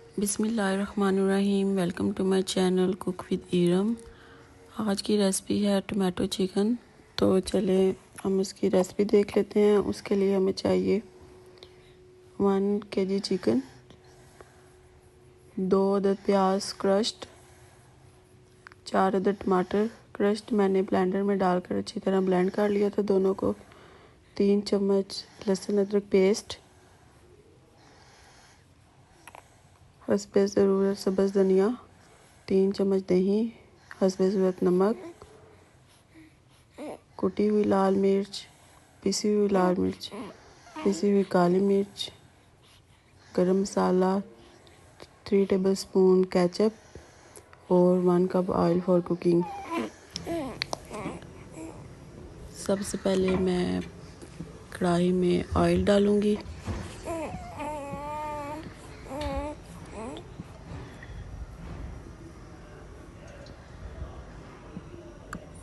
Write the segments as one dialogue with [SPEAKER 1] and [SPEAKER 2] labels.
[SPEAKER 1] बिस्मिल्लाहिर्रहमानिर्रहीम। Welcome to my channel cook with Iram. आज की रेसिपी है टमाटो चिकन। तो चलें हम इसकी रेसिपी देख लेते हैं। उसके लिए हमें चाहिए 1 kg चिकन, 2 अदद प्याज क्रश्ड, 4 अदद टमाटर क्रश्ड मैंने ब्लेंडर में डालकर अच्छी तरह ब्लेंड कर लिया था दोनों को, 3 चम्मच लहसुन अदरक पेस्ट, हस्बे ज़रूरत सब्ज़ धनिया, 3 चम्मच दही, हस्बे ज़रूरत नमक, कुटी हुई लाल मिर्च, पिसी हुई लाल मिर्च, पिसी हुई काली मिर्च, गरम मसाला, 3 टेबलस्पून केचप और 1 कप ऑयल फॉर कुकिंग। सबसे पहले मैं कढ़ाई में ऑयल डालूंगी।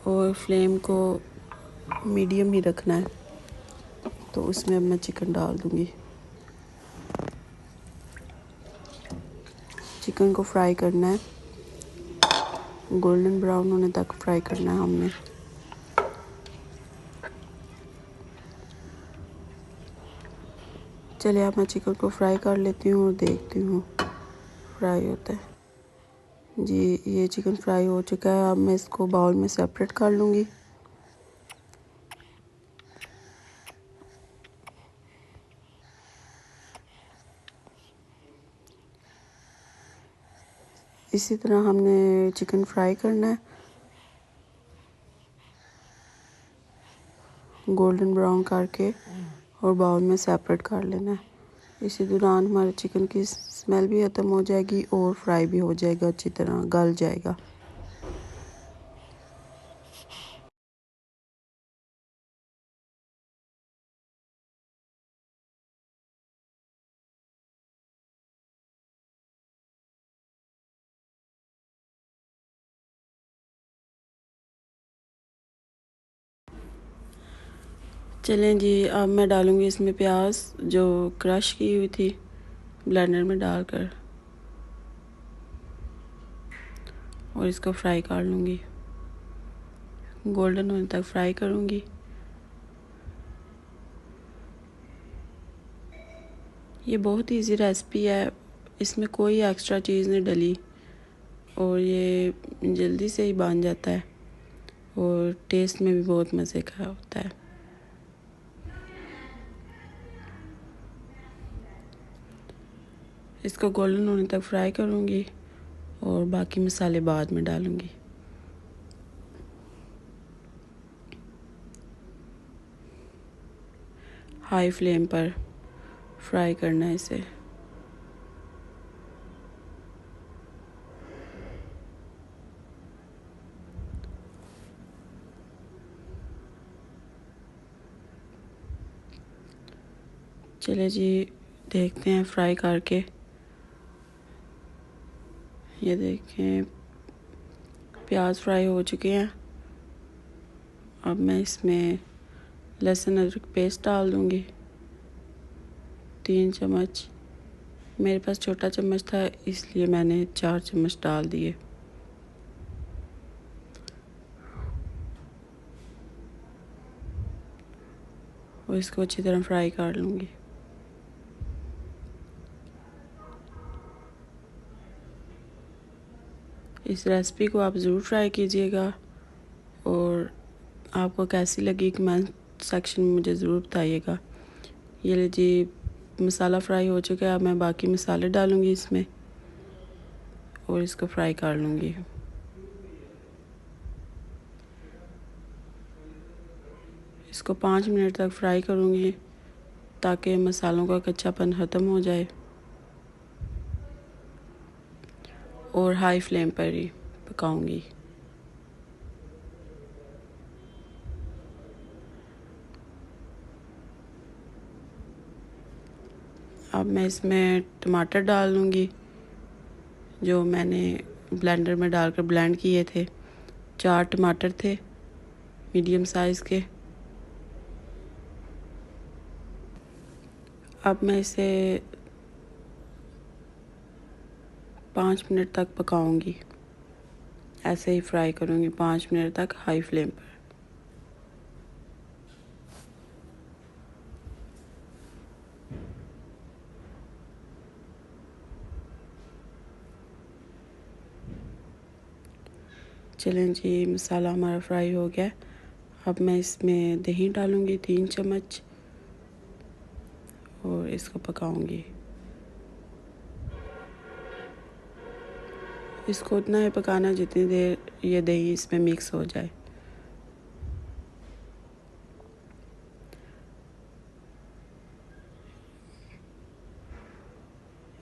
[SPEAKER 1] और फ्लेम को मीडियम ही रखना है। तो उसमें अब मैं चिकन डाल दूंगी। चिकन को फ्राई करना है, गोल्डन ब्राउन होने तक फ्राई करना है हमने। चलिए अब मैं चिकन को फ्राई कर लेती हूँ और देखती हूँ फ्राई होता है। जी ये चिकन फ्राई हो चुका है। अब मैं इसको बाउल में सेपरेट कर लूँगी। इसी तरह हमने चिकन फ्राई करना है, गोल्डन ब्राउन करके और बाउल में सेपरेट कर लेना है। इसी दौरान हमारे चिकन की स्मेल भी ख़त्म हो जाएगी और फ्राई भी हो जाएगा, अच्छी तरह गल जाएगा। चलें जी अब मैं डालूँगी इसमें प्याज जो क्रश की हुई थी ब्लेंडर में डालकर, और इसको फ्राई कर लूँगी, गोल्डन होने तक फ्राई करूँगी। ये बहुत इजी रेसिपी है, इसमें कोई एक्स्ट्रा चीज़ नहीं डली और ये जल्दी से ही बन जाता है और टेस्ट में भी बहुत मज़े का होता है। इसको गोल्डन होने तक फ्राई करूँगी और बाकी मसाले बाद में डालूँगी। हाई फ्लेम पर फ्राई करना है इसे। चले जी देखते हैं फ्राई करके। ये देखें प्याज फ्राई हो चुके हैं। अब मैं इसमें लहसुन अदरक पेस्ट डाल दूँगी, 3 चम्मच। मेरे पास छोटा चम्मच था इसलिए मैंने 4 चम्मच डाल दिए। और इसको अच्छी तरह फ्राई कर लूँगी। इस रेसिपी को आप ज़रूर ट्राई कीजिएगा और आपको कैसी लगी कमेंट सेक्शन में मुझे ज़रूर बताइएगा। ये लीजिए मसाला फ्राई हो चुका है। अब मैं बाकी मसाले डालूँगी इसमें और इसको फ्राई कर लूँगी। इसको 5 मिनट तक फ्राई करूँगी ताकि मसालों का कच्चापन ख़त्म हो जाए और हाई फ्लेम पर ही पकाऊँगी। अब मैं इसमें टमाटर डाल लूँगी जो मैंने ब्लेंडर में डालकर ब्लेंड किए थे। 4 टमाटर थे मीडियम साइज़ के। अब मैं इसे 5 मिनट तक पकाऊंगी। ऐसे ही फ्राई करूंगी 5 मिनट तक हाई फ्लेम पर। चलें जी, मसाला हमारा फ्राई हो गया। अब मैं इसमें दही डालूंगी 3 चम्मच और इसको पकाऊंगी। इसको उतना ही पकाना जितनी देर ये दही इसमें मिक्स हो जाए।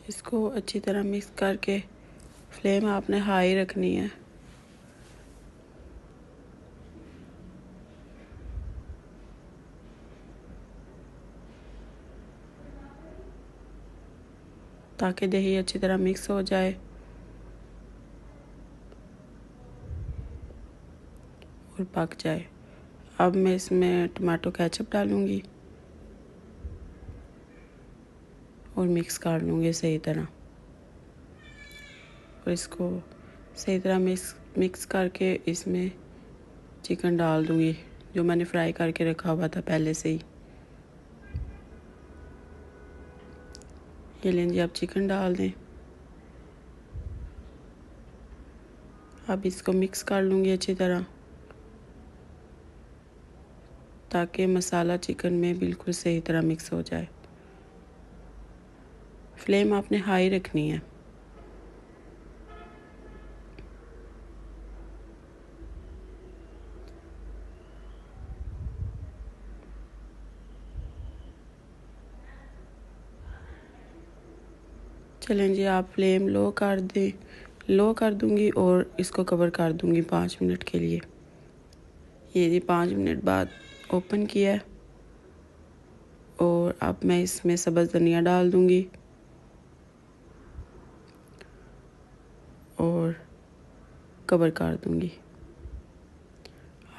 [SPEAKER 1] इसको अच्छी तरह मिक्स करके फ्लेम आपने हाई रखनी है। ताकि दही अच्छी तरह मिक्स हो जाए और पक जाए। अब मैं इसमें टमाटो केचप डालूंगी और मिक्स कर लूँगी सही तरह। और इसको सही तरह मिक्स करके इसमें चिकन डाल दूँगी जो मैंने फ्राई करके रखा हुआ था पहले से ही। ये लें जी, आप चिकन डाल दें। अब इसको मिक्स कर लूँगी अच्छी तरह ताकि मसाला चिकन में बिल्कुल सही तरह मिक्स हो जाए। फ्लेम आपने हाई रखनी है। चलें जी, आप फ्लेम लो कर दें। लो कर दूंगी और इसको कवर कर दूंगी 5 मिनट के लिए। ये जी 5 मिनट बाद ओपन किया है और अब मैं इसमें सब्ज़ धनिया डाल दूंगी और कवर कर दूंगी।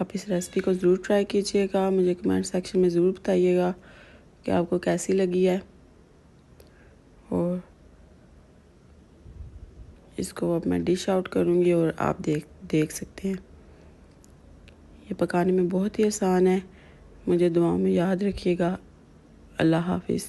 [SPEAKER 1] आप इस रेसिपी को ज़रूर ट्राई कीजिएगा। मुझे कमेंट सेक्शन में ज़रूर बताइएगा कि आपको कैसी लगी है। और इसको अब मैं डिश आउट करूंगी और आप देख सकते हैं। ये पकाने में बहुत ही आसान है। मुझे दुआओं में याद रखिएगा। अल्लाह हाफिज़।